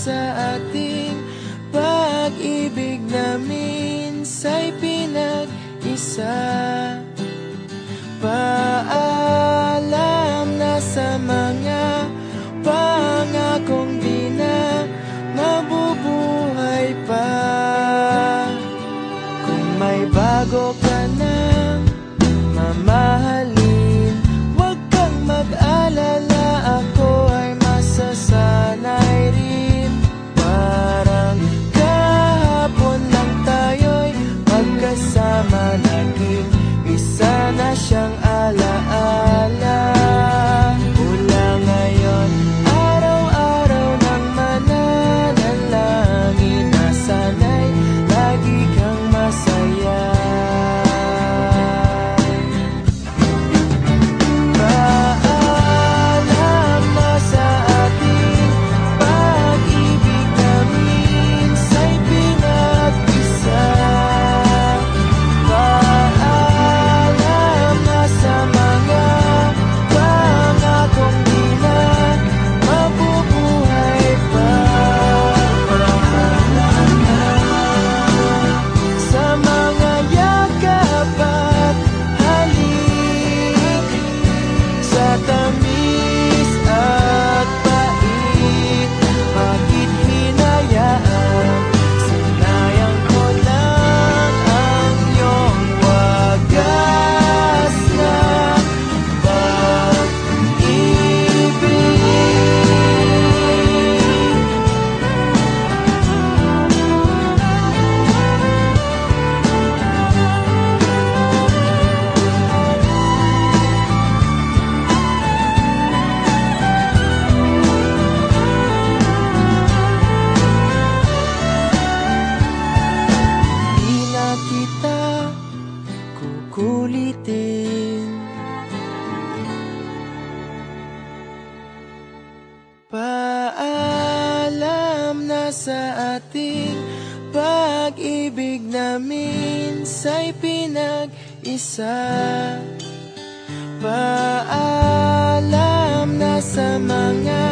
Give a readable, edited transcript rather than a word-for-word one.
sa ating pag-ibig na minsa'y pinag-isa. Paalam na sa mga pangakong di na mabubuhay pa. Kung may bago ka nang mamahalin, huwag kang mag-alala, ako ay masasanay rin. Parang kahapon lang tayo'y magkasama, naging isa na siyang alaala. Mula ngayon, araw-araw nang mananalangin, nasana'y lagi kang masaya. Paalam na sa ating pag-ibig na minsa'y pinag-isa. Paalam na sa mga pangakong di na mabubuhay pa. Sa mga yakap at halik, sa tamis at pait, bakit hinayaan? Sinayang ko lang ang iyong wagas na pag-ibig. Di na kita kukulitin. Paalam na sa ating pag-ibig na minsa'y pinag-isa. Paalam na sa mga